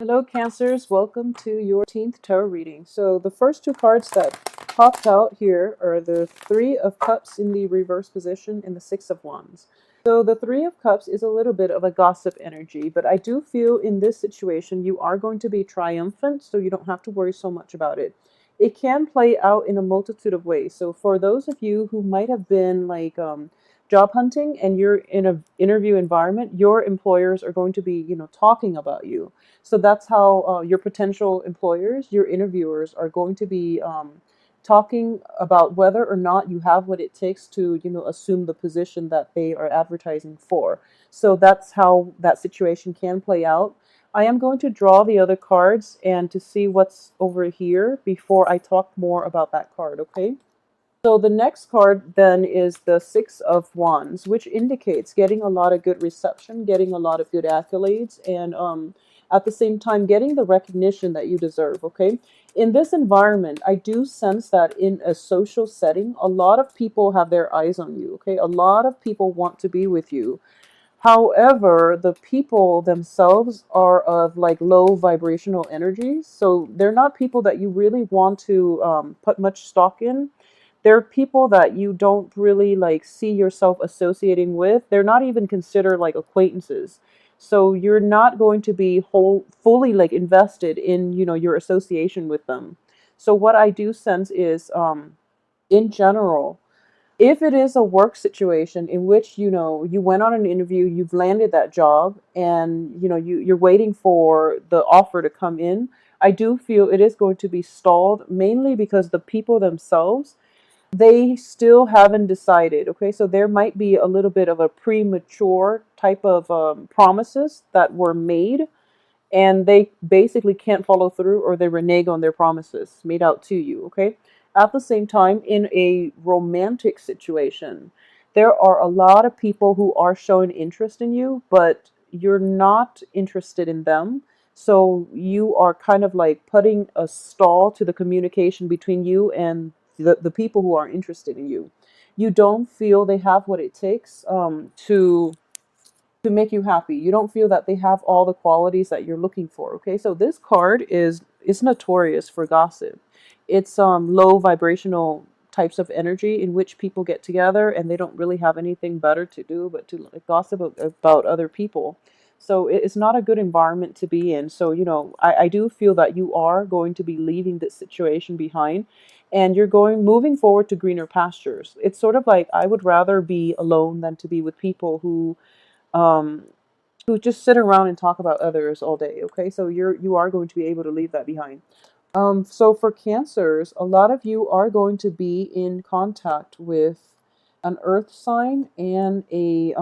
Hello, Cancers. Welcome to your 14th tarot reading. So, the first two cards that popped out here are the Three of Cups in the reverse position and the Six of Wands. So, the Three of Cups is a little bit of a gossip energy, but I do feel in this situation you are going to be triumphant, so you don't have to worry so much about it. It can play out in a multitude of ways. So, for those of you who might have been job hunting and you're in an interview environment, your employers are going to be, talking about you. So that's how your potential employers, your interviewers, are going to be talking about whether or not you have what it takes to, assume the position that they are advertising for. So that's how that situation can play out. I am going to draw the other cards and to see what's over here before I talk more about that card, okay? So the next card then is the Six of Wands, which indicates getting a lot of good reception, getting a lot of good accolades, and at the same time getting the recognition that you deserve. Okay, in this environment, I do sense that in a social setting, a lot of people have their eyes on you. Okay, a lot of people want to be with you. However, the people themselves are of like low vibrational energies, so they're not people that you really want to put much stock in. They're people that you don't really like see yourself associating with. They're not even considered like acquaintances. So you're not going to be fully like invested in, your association with them. So what I do sense is in general, if it is a work situation in which you went on an interview, you've landed that job, and you're waiting for the offer to come in, I do feel it is going to be stalled, mainly because the people themselves, they still haven't decided. Okay, so there might be a little bit of a premature type of promises that were made, and they basically can't follow through, or they renege on their promises made out to you. Okay, at the same time, in a romantic situation, there are a lot of people who are showing interest in you, but you're not interested in them. So you are kind of like putting a stall to the communication between you and the people who are interested in you. You don't feel they have what it takes to make you happy. You don't feel that they have all the qualities that you're looking for. Okay, so this card is notorious for gossip. It's low vibrational types of energy in which people get together and they don't really have anything better to do but to like, gossip about other people. So it's not a good environment to be in. So I do feel that you are going to be leaving this situation behind, and you're going moving forward to greener pastures. It's sort of like I would rather be alone than to be with people um, who just sit around and talk about others all day. Okay, so you are going to be able to leave that behind. So for Cancers, a lot of you are going to be in contact with an earth sign and a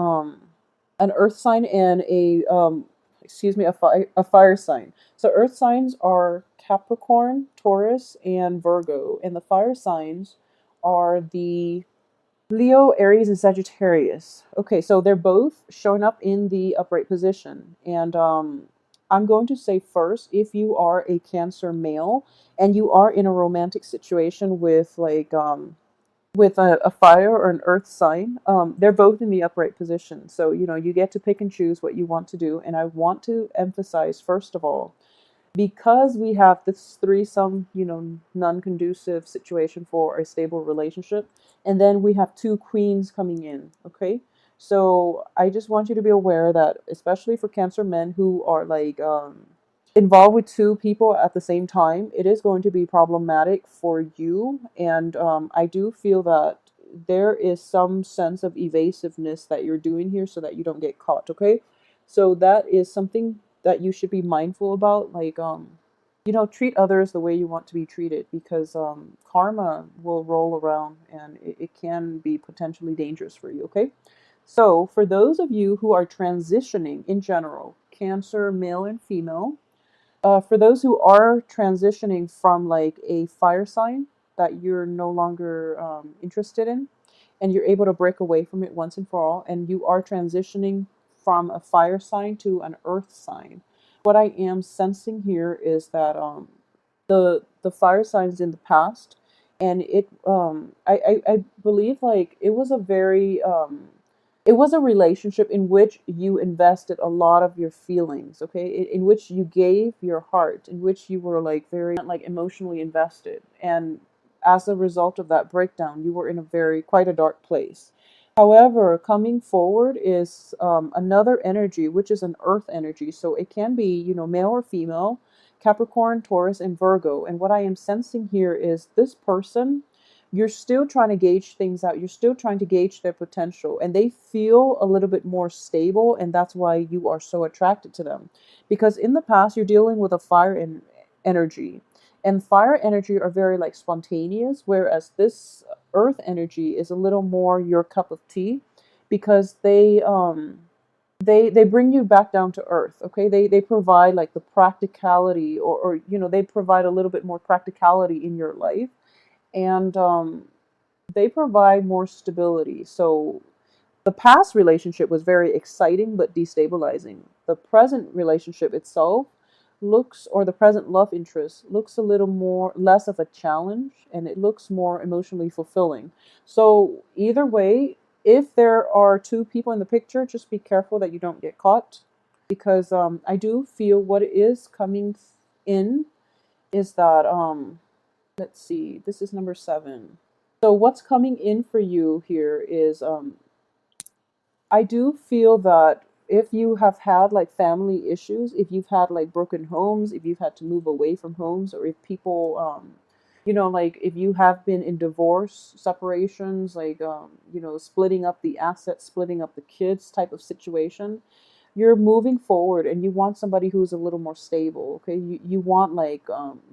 excuse me, a fire sign. So earth signs are Capricorn, Taurus, and Virgo, and the fire signs are the Leo, Aries, and Sagittarius. Okay, so they're both showing up in the upright position. And I'm going to say first, if you are a Cancer male and you are in a romantic situation with with a fire or an earth sign, they're both in the upright position. So, you get to pick and choose what you want to do. And I want to emphasize, first of all, because we have this threesome, non-conducive situation for a stable relationship, and then we have two queens coming in. Okay, so I just want you to be aware that, especially for Cancer men who are like involved with two people at the same time, it is going to be problematic for you. And I do feel that there is some sense of evasiveness that you're doing here so that you don't get caught. Okay, so that is something that you should be mindful about. Like treat others the way you want to be treated, because karma will roll around, and it can be potentially dangerous for you. Okay, so for those of you who are transitioning in general, Cancer male and female, for those who are transitioning from like a fire sign that you're no longer interested in, and you're able to break away from it once and for all, and you are transitioning from a fire sign to an earth sign, what I am sensing here is that the fire signs in the past, and I believe like it was a very it was a relationship in which you invested a lot of your feelings, okay, in which you gave your heart, in which you were like very like emotionally invested, and as a result of that breakdown you were in a very quite a dark place. However, coming forward is another energy, which is an earth energy, so it can be, male or female, Capricorn, Taurus, and Virgo. And what I am sensing here is this person, you're still trying to gauge things out. You're still trying to gauge their potential, and they feel a little bit more stable, and that's why you are so attracted to them. Because in the past, you're dealing with a energy, and fire energy are very like spontaneous, whereas this earth energy is a little more your cup of tea, because they bring you back down to earth. Okay, they provide like the practicality, or they provide a little bit more practicality in your life, and they provide more stability. So the past relationship was very exciting but destabilizing. The present relationship itself looks, or the present love interest looks a little more less of a challenge, and it looks more emotionally fulfilling. So either way, if there are two people in the picture, just be careful that you don't get caught, because I do feel what is coming in is that let's see, this is number 7. So what's coming in for you here is I do feel that if you have had like family issues, if you've had like broken homes, if you've had to move away from homes, or if people, like if you have been in divorce, separations, like, splitting up the assets, splitting up the kids type of situation, you're moving forward and you want somebody who's a little more stable. Okay, you want like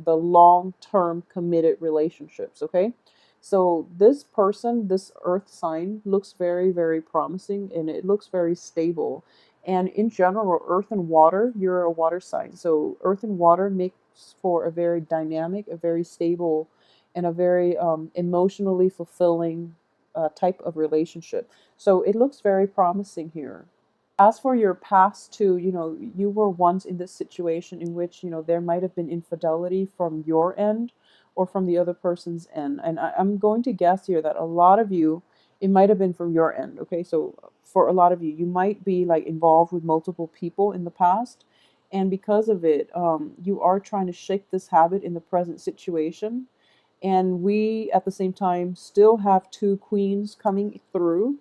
the long term committed relationships. Okay, so this person, this earth sign, looks very, very promising, and it looks very stable. And in general, earth and water, you're a water sign. So earth and water makes for a very dynamic, a very stable, and a very emotionally fulfilling type of relationship. So it looks very promising here. As for your past too, you were once in this situation in which, there might have been infidelity from your end or from the other person's end. And I'm going to guess here that a lot of you, it might have been from your end. Okay, so for a lot of you, you might be like involved with multiple people in the past. And because of it, you are trying to shake this habit in the present situation. And we, at the same time, still have two queens coming through.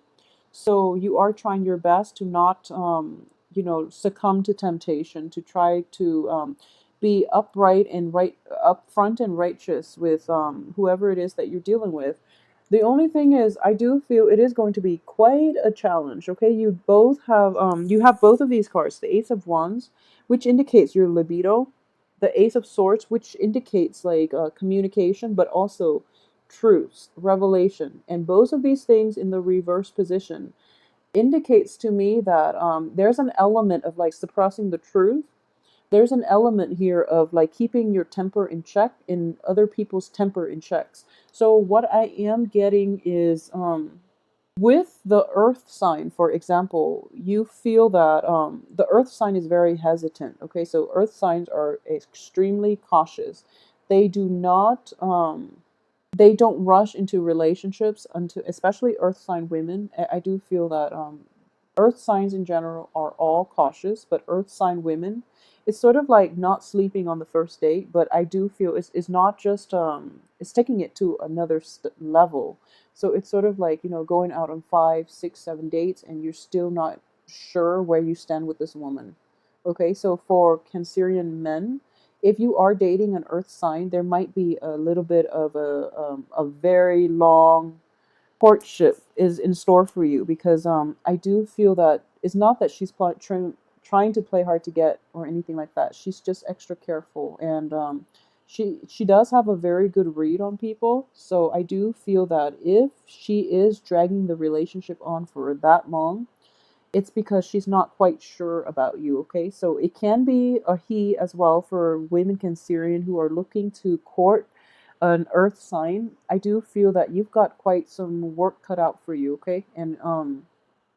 So you are trying your best to not, succumb to temptation, to try to be upright and right, upfront and righteous with whoever it is that you're dealing with. The only thing is, I do feel it is going to be quite a challenge. Okay, you have both of these cards, the Ace of Wands, which indicates your libido, the Ace of Swords, which indicates like communication, but also truths, revelation, and both of these things in the reverse position indicates to me that there's an element of like suppressing the truth. There's an element here of like keeping your temper in check and other people's temper in checks. So what I am getting is with the earth sign, for example, you feel that the earth sign is very hesitant. Okay, so earth signs are extremely cautious. They do not they don't rush into relationships until, especially earth sign women. I do feel that earth signs in general are all cautious, but earth sign women, it's sort of like not sleeping on the first date, but I do feel it's not just it's taking it to another level. So it's sort of like, going out on 5, 6, 7 dates and you're still not sure where you stand with this woman. Okay, so for Cancerian men, if you are dating an earth sign, there might be a little bit of a very long courtship is in store for you, because I do feel that it's not that she's trying to play hard to get or anything like that. She's just extra careful, and she does have a very good read on people. So I do feel that if she is dragging the relationship on for that long, it's because she's not quite sure about you. Okay, so it can be a he as well for women Cancerian who are looking to court an earth sign. I do feel that you've got quite some work cut out for you. Okay, and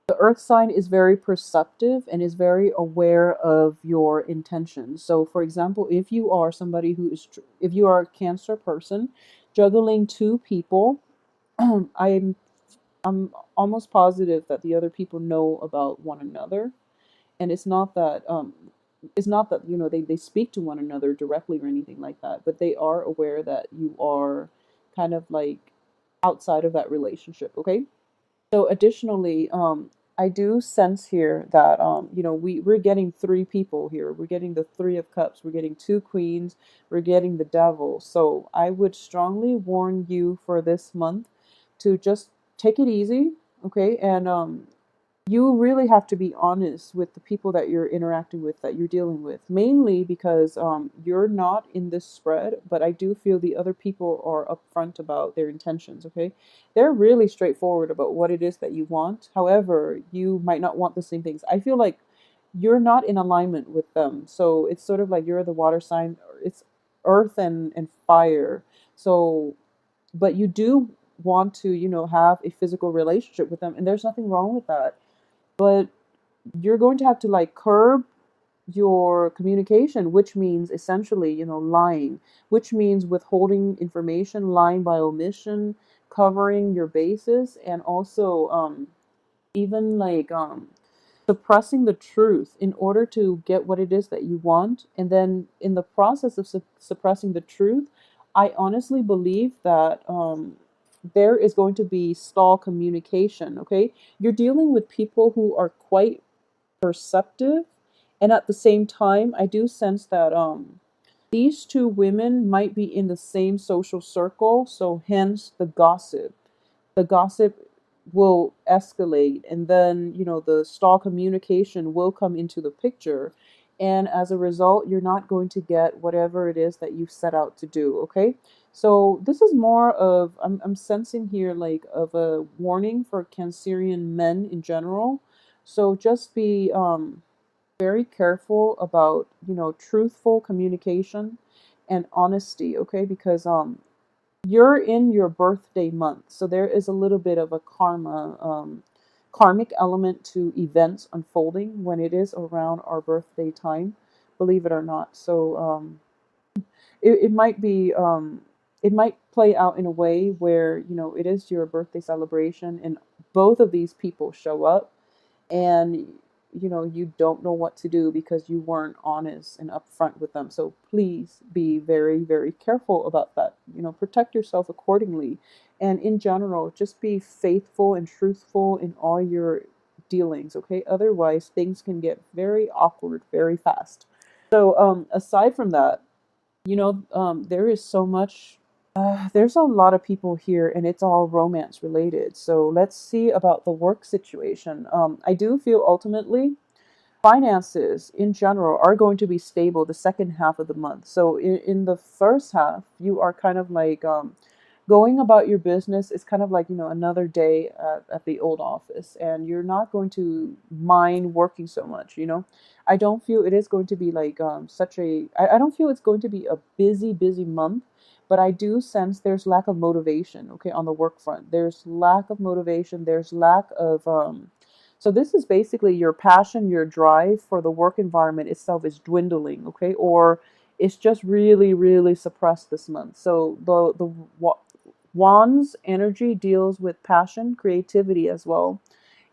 the earth sign is very perceptive and is very aware of your intentions. So for example, if you are somebody who is if you are a Cancer person juggling two people, I'm I'm almost positive that the other people know about one another, and it's not that they speak to one another directly or anything like that, but they are aware that you are kind of like outside of that relationship. Okay. So additionally, I do sense here that we're getting three people here. We're getting the Three of Cups. We're getting two queens. We're getting the Devil. So I would strongly warn you for this month to just take it easy, okay? And you really have to be honest with the people that you're interacting with, that you're dealing with, mainly because you're not in this spread, but I do feel the other people are upfront about their intentions. Okay, they're really straightforward about what it is that you want. However, you might not want the same things. I feel like you're not in alignment with them, so it's sort of like you're the water sign. It's earth and fire. So but you do want to have a physical relationship with them, and there's nothing wrong with that, but you're going to have to like curb your communication, which means essentially, lying, which means withholding information, lying by omission, covering your bases, and also even like suppressing the truth in order to get what it is that you want. And then in the process of suppressing the truth, I honestly believe that there is going to be stall communication. Okay, you're dealing with people who are quite perceptive, and at the same time I do sense that these two women might be in the same social circle, so hence the gossip will escalate, and then the stall communication will come into the picture, and as a result you're not going to get whatever it is that you set out to do. Okay, so this is more of, I'm sensing here like of a warning for Cancerian men in general. So just be very careful about truthful communication and honesty. Okay, because you're in your birthday month, so there is a little bit of a karmic element to events unfolding when it is around our birthday time, believe it or not. So it might be it might play out in a way where it is your birthday celebration and both of these people show up, and you don't know what to do because you weren't honest and upfront with them. So please be very, very careful about that. Protect yourself accordingly, and in general just be faithful and truthful in all your dealings. Okay, otherwise things can get very awkward very fast. So aside from that, there is so much. There's a lot of people here, and it's all romance related. So let's see about the work situation. I do feel ultimately finances in general are going to be stable the second half of the month. So in the first half, you are kind of like going about your business. Is kind of like another day at the old office, and you're not going to mind working so much. I don't feel it is going to be like such a. I don't feel it's going to be a busy month, but I do sense there's lack of motivation. Okay, on the work front, there's lack of motivation. There's lack of so this is basically your passion, your drive for the work environment itself is dwindling, okay? Or it's just really, really suppressed this month. So the Wands energy deals with passion, creativity as well.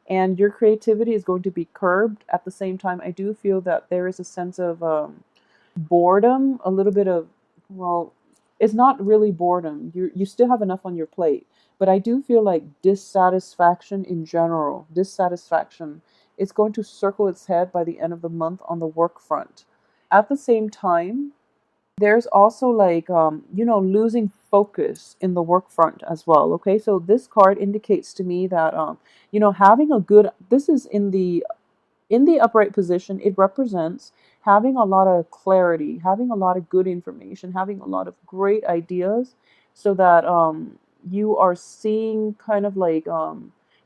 And your creativity is going to be curbed. At the same time, I do feel that there is a sense of boredom, a little bit of, well, it's not really boredom. You still have enough on your plate, but I do feel like dissatisfaction in general, dissatisfaction, it's going to circle its head by the end of the month on the work front. At the same time, there's also like losing focus in the work front as well. Okay, so this card indicates to me that having a good, this is in the upright position, it represents having a lot of clarity, having a lot of good information, having a lot of great ideas, so that you are seeing kind of like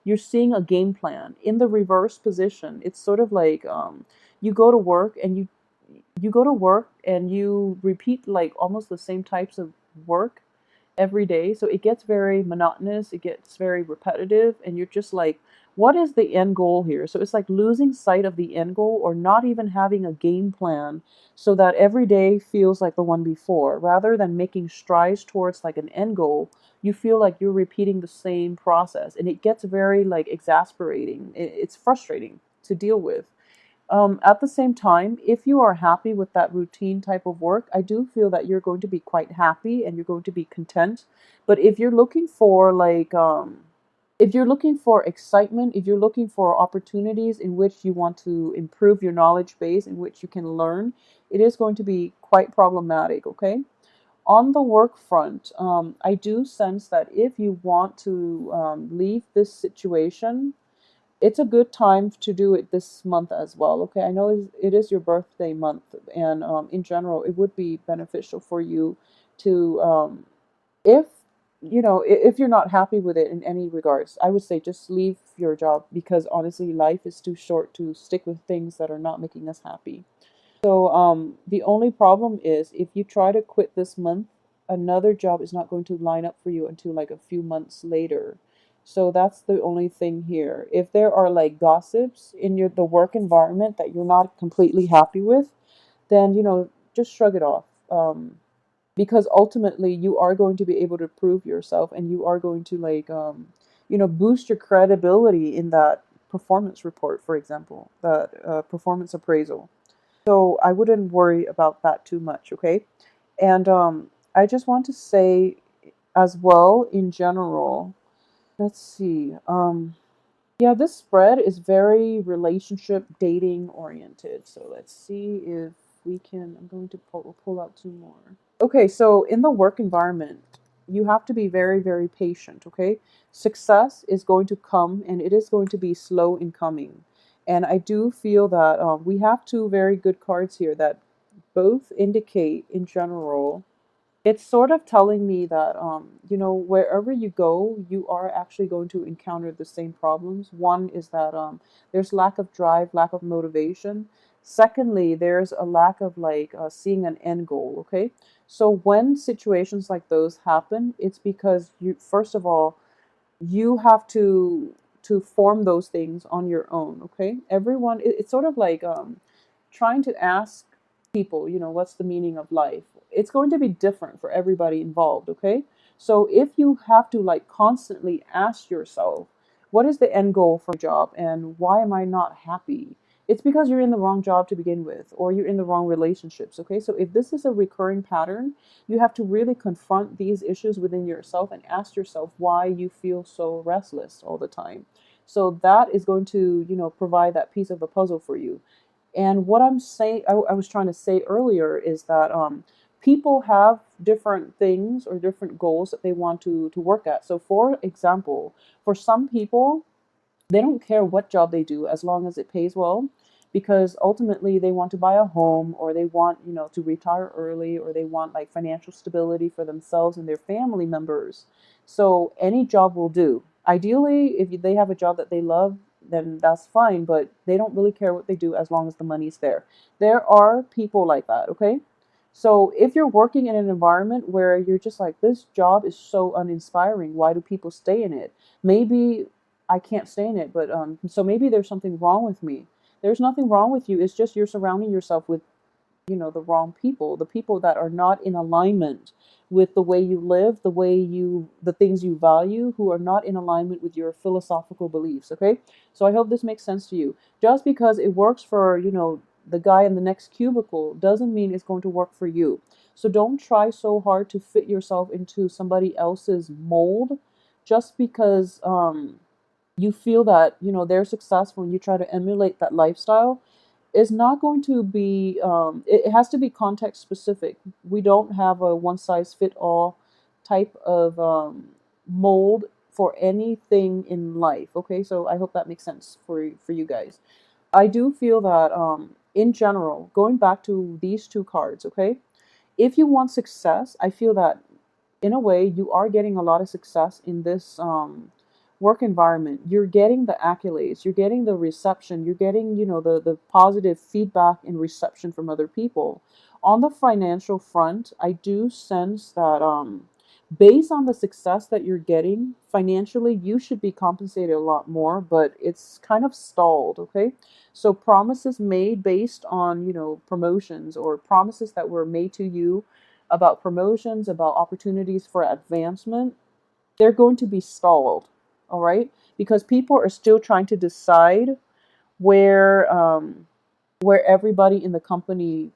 you're seeing a game plan. In the reverse position, it's sort of like you go to work and you repeat like almost the same types of work, every day. So it gets very monotonous, it gets very repetitive, and you're just like, what is the end goal here? So it's like losing sight of the end goal or not even having a game plan so that every day feels like the one before. Rather than making strides towards like an end goal, you feel like you're repeating the same process and it gets very like exasperating. It's frustrating to deal with. At the same time, if you are happy with that routine type of work, I do feel that you're going to be quite happy and you're going to be content. But if you're looking for if you're looking for excitement, if you're looking for opportunities in which you want to improve your knowledge base, in which you can learn, it is going to be quite problematic, okay? On the work front, I do sense that if you want to leave this situation, it's a good time to do it this month as well. Okay, I know it is your birthday month, and in general, it would be beneficial for you to, if if you're not happy with it in any regards, I would say just leave your job because honestly, life is too short to stick with things that are not making us happy. So the only problem is if you try to quit this month, another job is not going to line up for you until like a few months later. So that's the only thing here. If there are like gossips in the work environment that you're not completely happy with, then just shrug it off. Because ultimately you are going to be able to prove yourself and you are going to like boost your credibility in that performance report, for example, that performance appraisal. So I wouldn't worry about that too much, okay? And I just want to say as well in general, let's see. Yeah, this spread is very relationship dating oriented. So let's see if we can. I'm going to pull out two more. Okay, so in the work environment, you have to be very, very patient, okay? Success is going to come and it is going to be slow in coming. And I do feel that we have two very good cards here that both indicate in general, it's sort of telling me that wherever you go, you are actually going to encounter the same problems. One is that there's lack of drive, lack of motivation. Secondly, there's a lack of like seeing an end goal. Okay, so when situations like those happen, it's because you, first of all, you have to form those things on your own. Okay, everyone, it's sort of like trying to ask people, what's the meaning of life? It's going to be different for everybody involved, okay? So if you have to like constantly ask yourself, what is the end goal for my job and why am I not happy? It's because you're in the wrong job to begin with, or you're in the wrong relationships, okay? So if this is a recurring pattern, you have to really confront these issues within yourself and ask yourself why you feel so restless all the time. So that is going to, provide that piece of the puzzle for you. And what I'm saying, I was trying to say earlier is that people have different things or different goals that they want to work at. So, for example, for some people, they don't care what job they do as long as it pays well, because ultimately they want to buy a home or they want to retire early or they want like financial stability for themselves and their family members. So any job will do. Ideally, if they have a job that they love, then that's fine, but they don't really care what they do as long as the money's there. There are people like that, okay? So if you're working in an environment where you're just like, this job is so uninspiring, why do people stay in it? Maybe I can't stay in it, but so maybe there's something wrong with me. There's nothing wrong with you. It's just you're surrounding yourself with, the wrong people, the people that are not in alignment with the way you live, the things you value, who are not in alignment with your philosophical beliefs, okay? So I hope this makes sense to you. Just because it works for, the guy in the next cubicle doesn't mean it's going to work for you. So don't try so hard to fit yourself into somebody else's mold just because you feel that they're successful and you try to emulate that lifestyle. Is not going to be it has to be context specific. We don't have a one size fit all type of mold for anything in life, okay? So I hope that makes sense for you guys. I do feel that in general, going back to these two cards, okay, if you want success, I feel that in a way you are getting a lot of success in this work environment. You're getting the accolades, you're getting the reception, you're getting the positive feedback and reception from other people. On the financial front, I do sense that based on the success that you're getting financially, you should be compensated a lot more, but it's kind of stalled, okay? So promises made based on, promotions, or promises that were made to you about promotions, about opportunities for advancement, they're going to be stalled, all right? Because people are still trying to decide where where everybody in the company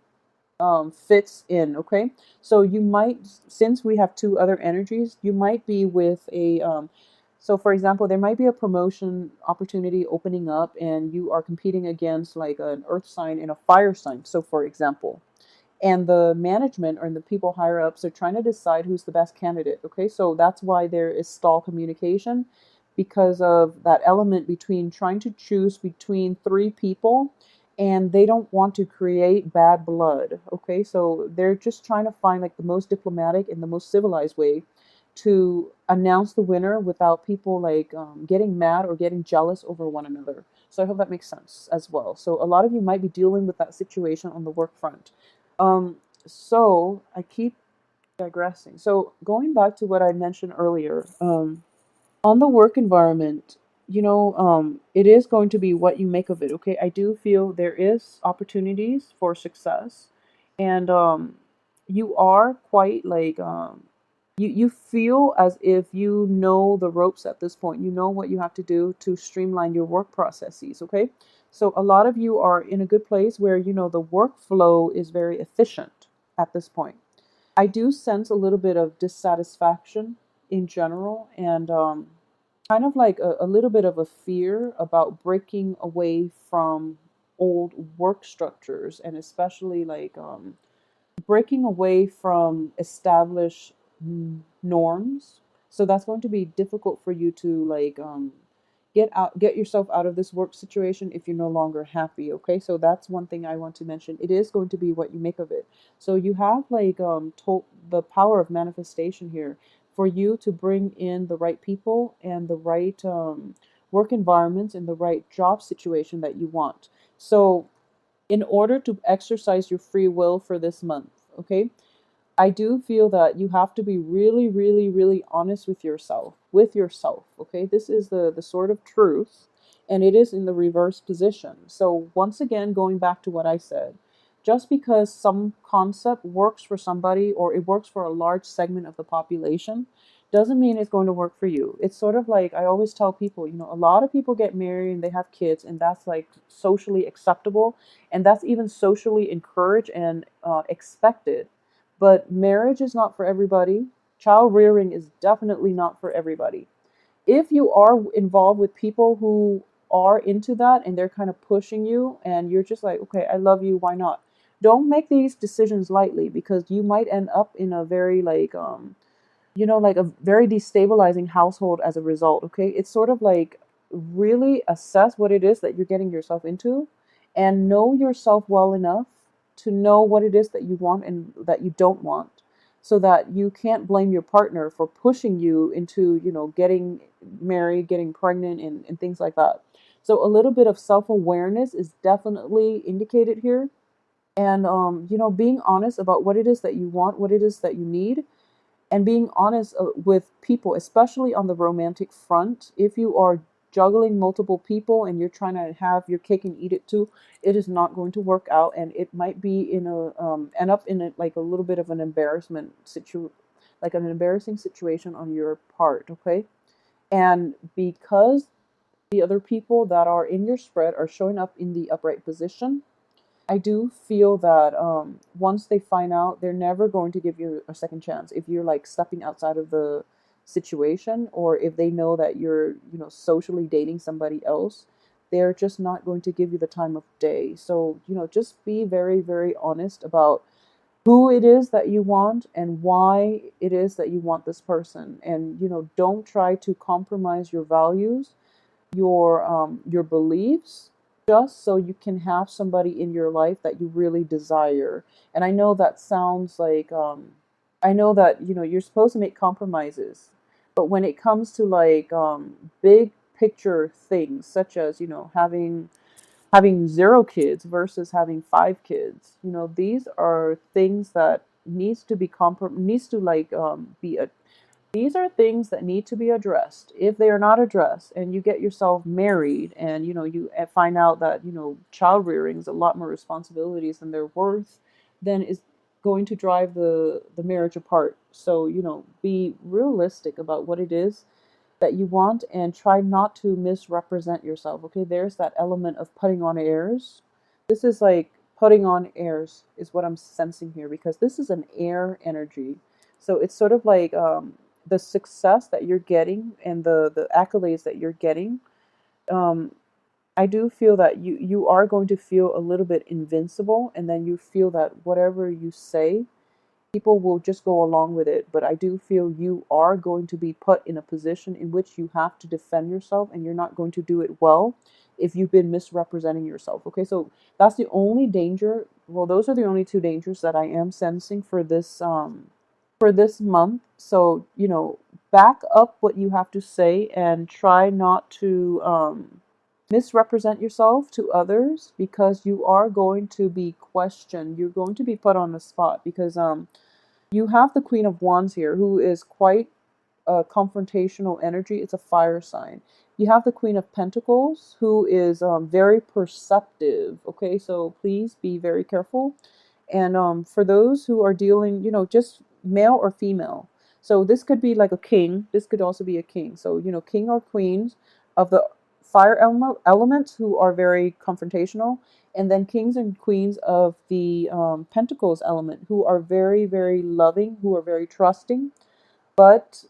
fits in, okay? So you might, since we have two other energies, you might be with a, so for example, there might be a promotion opportunity opening up and you are competing against like an earth sign and a fire sign. So for example, and the management or the people higher ups are trying to decide who's the best candidate, okay? So that's why there is stall communication, because of that element between trying to choose between three people, and they don't want to create bad blood, okay? So they're just trying to find like the most diplomatic and the most civilized way to announce the winner without people like getting mad or getting jealous over one another. So I hope that makes sense as well. So a lot of you might be dealing with that situation on the work front. um, so I keep digressing. So going back to what I mentioned earlier, on the work environment, it is going to be what you make of it. Okay, I do feel there is opportunities for success, and you are quite like you feel as if you know the ropes at this point. You know what you have to do to streamline your work processes. Okay, so a lot of you are in a good place where the workflow is very efficient at this point. I do sense a little bit of dissatisfaction in general, and kind of like a little bit of a fear about breaking away from old work structures, and especially like breaking away from established norms. So that's going to be difficult for you to like get yourself out of this work situation if you're no longer happy. Okay, so that's one thing I want to mention. It is going to be what you make of it. So you have like the power of manifestation here for you to bring in the right people and the right work environments and the right job situation that you want. So in order to exercise your free will for this month, okay, I do feel that you have to be really, really, really honest with yourself. With yourself, okay? This is the sort of truth, and it is in the reverse position. So once again, going back to what I said, just because some concept works for somebody or it works for a large segment of the population doesn't mean it's going to work for you. It's sort of like I always tell people, a lot of people get married and they have kids, and that's like socially acceptable, and that's even socially encouraged and expected. But marriage is not for everybody. Child rearing is definitely not for everybody. If you are involved with people who are into that and they're kind of pushing you and you're just like, okay, I love you, why not? Don't make these decisions lightly, because you might end up in a very like like a very destabilizing household as a result, okay? It's sort of like really assess what it is that you're getting yourself into and know yourself well enough to know what it is that you want and that you don't want, so that you can't blame your partner for pushing you into, getting married, getting pregnant, and things like that. So a little bit of self-awareness is definitely indicated here. And being honest about what it is that you want, what it is that you need, and being honest with people, especially on the romantic front. If you are juggling multiple people and you're trying to have your cake and eat it too, it is not going to work out, and it might be in a end up in like a little bit of an like an embarrassing situation on your part. Okay, and because the other people that are in your spread are showing up in the upright position, I do feel that once they find out, they're never going to give you a second chance if you're like stepping outside of the situation, or if they know that you're, socially dating somebody else, they're just not going to give you the time of day. So, just be very, very honest about who it is that you want and why it is that you want this person. And, don't try to compromise your values, your beliefs, just so you can have somebody in your life that you really desire. And I know that sounds like I know that you're supposed to make compromises, but when it comes to like big picture things, such as having zero kids versus having five kids, these are things that needs to be like be These are things that need to be addressed. If they are not addressed and you get yourself married and you find out that child rearing is a lot more responsibilities than they're worth, then is going to drive the marriage apart. So be realistic about what it is that you want and try not to misrepresent yourself. Okay, there's that element of putting on airs. This is like putting on airs is what I'm sensing here, because this is an air energy. So it's sort of like the success that you're getting and the accolades that you're getting. um, I do feel that you are going to feel a little bit invincible, and then you feel that whatever you say, people will just go along with it. But I do feel you are going to be put in a position in which you have to defend yourself, and you're not going to do it well if you've been misrepresenting yourself. Okay, so that's the only danger. Well, those are the only two dangers that I am sensing for this month. So, back up what you have to say and try not to misrepresent yourself to others, because you are going to be questioned. You're going to be put on the spot, because you have the Queen of Wands here, who is quite a confrontational energy. It's a fire sign. You have the Queen of Pentacles, who is very perceptive. Okay, so please be very careful. And for those who are dealing, just male or female. So this could be like a king. This could also be a king. So, king or queens of the fire elements who are very confrontational, and then kings and queens of the pentacles element who are very, very loving, who are very trusting, but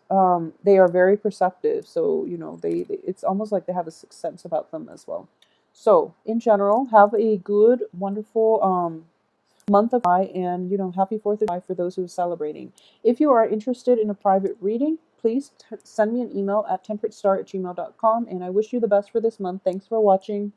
they are very perceptive. So it's almost like they have a sixth sense about them as well. So in general, have a good, wonderful month of July, and happy 4th of July for those who are celebrating. If you are interested in a private reading, please send me an email at temperatestar@gmail.com, and I wish you the best for this month. Thanks for watching.